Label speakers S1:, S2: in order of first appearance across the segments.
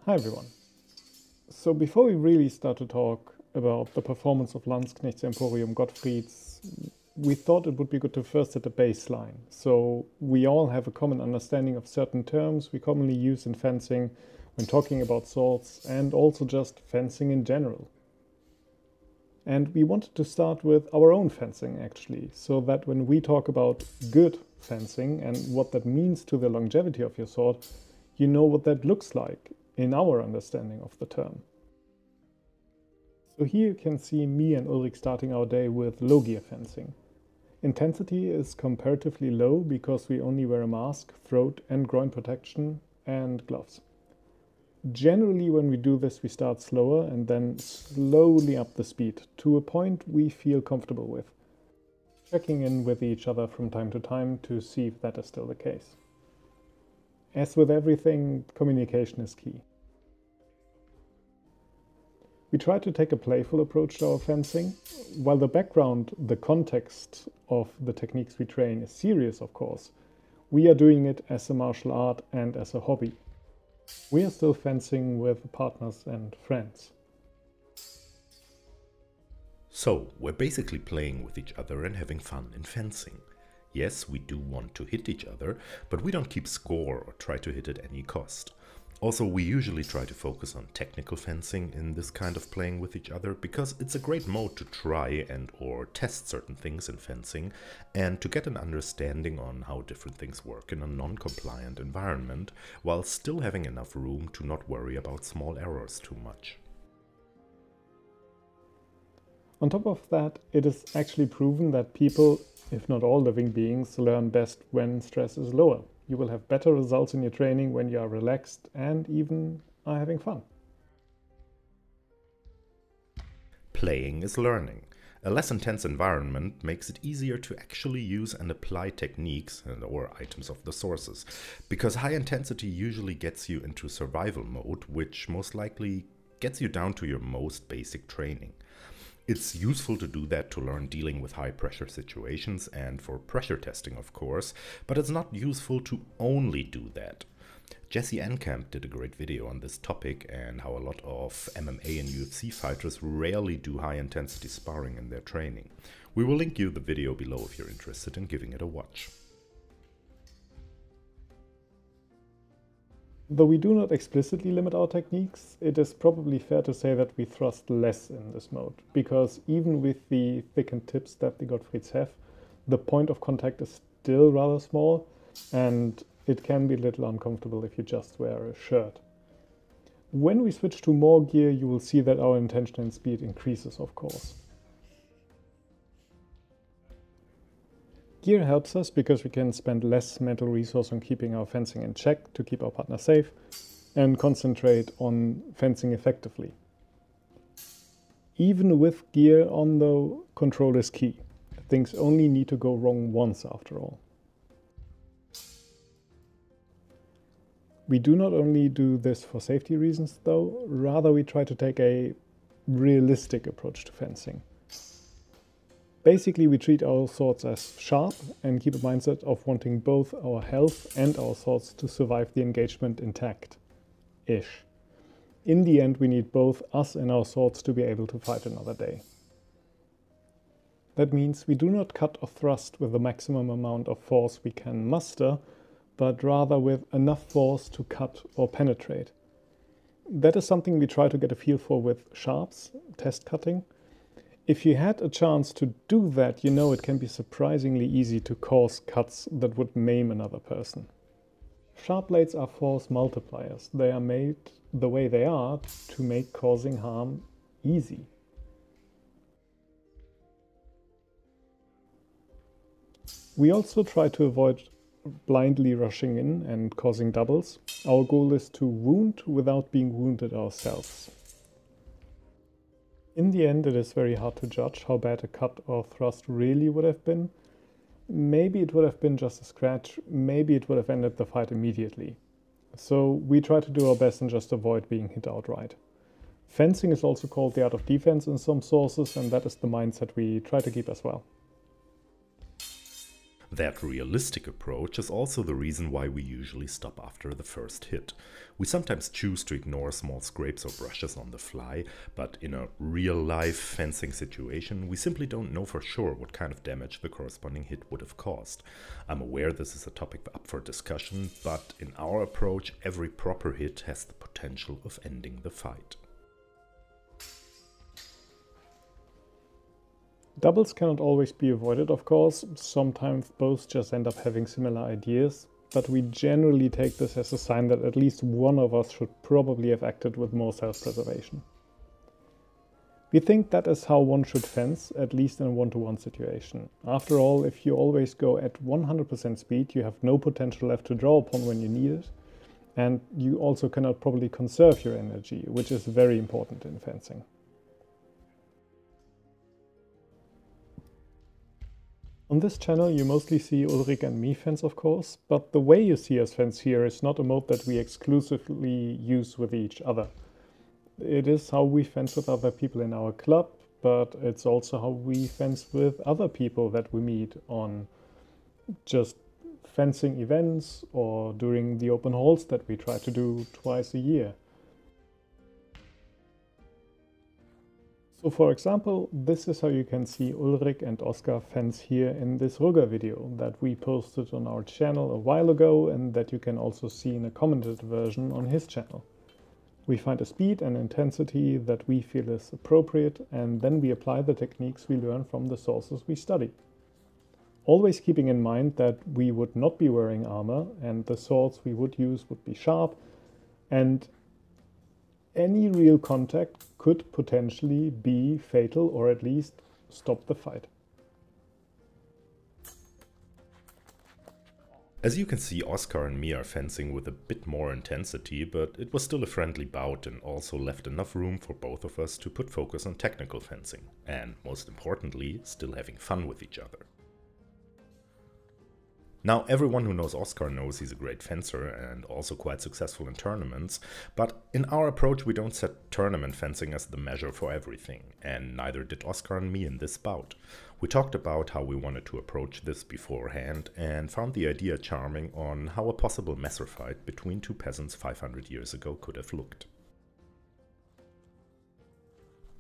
S1: Hi everyone. So before we really start to talk about the performance of Landsknecht Emporium Gottfried's, we thought it would be good to first set a baseline. So we all have a common understanding of certain terms we commonly use in fencing when talking about swords and also just fencing in general. And we wanted to start with our own fencing actually, so that when we talk about good fencing and what that means to the longevity of your sword, you know what that looks like in our understanding of the term. So here you can see me and Ulrich starting our day with low gear fencing. Intensity is comparatively low because we only wear a mask, throat and groin protection and gloves. Generally when we do this we start slower and then slowly up the speed to a point we feel comfortable with, checking in with each other from time to time to see if that is still the case. As with everything, communication is key. We try to take a playful approach to our fencing. While the background, the context of the techniques we train is serious, of course, we are doing it as a martial art and as a hobby. We are still fencing with partners and friends.
S2: So, we're basically playing with each other and having fun in fencing. Yes, we do want to hit each other, but we don't keep score or try to hit at any cost. Also, we usually try to focus on technical fencing in this kind of playing with each other because it's a great mode to try and or test certain things in fencing and to get an understanding on how different things work in a non-compliant environment while still having enough room to not worry about small errors too much.
S1: On top of that, it is actually proven that people, if not all living beings, learn best when stress is lower. You will have better results in your training when you are relaxed and even are having fun.
S2: Playing is learning. A less intense environment makes it easier to actually use and apply techniques or items of the sources, because high intensity usually gets you into survival mode, which most likely gets you down to your most basic training. It's useful to do that to learn dealing with high pressure situations and for pressure testing, of course, but it's not useful to only do that. Enkamp did a great video on this topic and how a lot of MMA and UFC fighters rarely do high intensity sparring in their training. We will link you the video below if you're interested in giving it a watch.
S1: Though we do not explicitly limit our techniques, it is probably fair to say that we thrust less in this mode, because even with the thickened tips that the Gottfrieds have, the point of contact is still rather small, and it can be a little uncomfortable if you just wear a shirt. When we switch to more gear, you will see that our intention and speed increases, of course. Gear helps us because we can spend less mental resource on keeping our fencing in check to keep our partner safe and concentrate on fencing effectively. Even with gear on though, control is key. Things only need to go wrong once after all. We do not only do this for safety reasons though, rather we try to take a realistic approach to fencing. Basically, we treat our swords as sharp and keep a mindset of wanting both our health and our swords to survive the engagement intact-ish. In the end, we need both us and our swords to be able to fight another day. That means we do not cut or thrust with the maximum amount of force we can muster, but rather with enough force to cut or penetrate. That is something we try to get a feel for with sharps, test cutting. If you had a chance to do that, you know it can be surprisingly easy to cause cuts that would maim another person. Sharp blades are force multipliers. They are made the way they are to make causing harm easy. We also try to avoid blindly rushing in and causing doubles. Our goal is to wound without being wounded ourselves. In the end, it is very hard to judge how bad a cut or thrust really would have been. Maybe it would have been just a scratch, maybe it would have ended the fight immediately. So we try to do our best and just avoid being hit outright. Fencing is also called the art of defense in some sources, and that is the mindset we try to keep as well.
S2: That realistic approach is also the reason why we usually stop after the first hit. We sometimes choose to ignore small scrapes or brushes on the fly, but in a real-life fencing situation, we simply don't know for sure what kind of damage the corresponding hit would have caused. I'm aware this is a topic up for discussion, but in our approach, every proper hit has the potential of ending the fight.
S1: Doubles cannot always be avoided, of course. Sometimes both just end up having similar ideas, but we generally take this as a sign that at least one of us should probably have acted with more self-preservation. We think that is how one should fence, at least in a one-to-one situation. After all, if you always go at 100% speed, you have no potential left to draw upon when you need it, and you also cannot probably conserve your energy, which is very important in fencing. On this channel you mostly see Ulrich and me fence, of course, but the way you see us fence here is not a mode that we exclusively use with each other. It is how we fence with other people in our club, but it's also how we fence with other people that we meet on just fencing events or during the open halls that we try to do twice a year. So for example, this is how you can see Ulrich and Oskar fence here in this Rugger video that we posted on our channel a while ago and that you can also see in a commented version on his channel. We find a speed and intensity that we feel is appropriate, and then we apply the techniques we learn from the sources we study. Always keeping in mind that we would not be wearing armor and the swords we would use would be sharp, and any real contact could potentially be fatal or at least stop the fight.
S2: As you can see, Oskar and me are fencing with a bit more intensity, but it was still a friendly bout and also left enough room for both of us to put focus on technical fencing, and most importantly, still having fun with each other. Now, everyone who knows Oskar knows he's a great fencer and also quite successful in tournaments, but in our approach we don't set tournament fencing as the measure for everything, and neither did Oskar and me in this bout. We talked about how we wanted to approach this beforehand and found the idea charming on how a possible Messer fight between two peasants 500 years ago could have looked.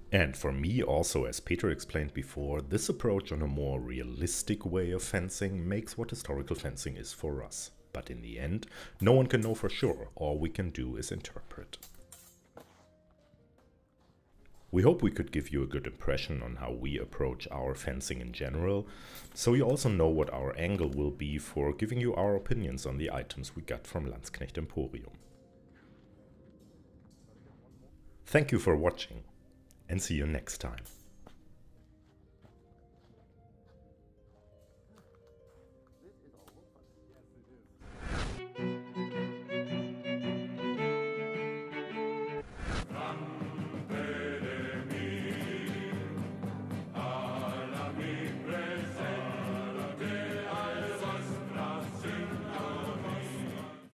S2: And for me also, as Peter explained before, this approach on a more realistic way of fencing makes what historical fencing is for us. But in the end, no one can know for sure, all we can do is interpret. We hope we could give you a good impression on how we approach our fencing in general, so you also know what our angle will be for giving you our opinions on the items we got from Landsknecht Emporium. Thank you for watching, and see you next time.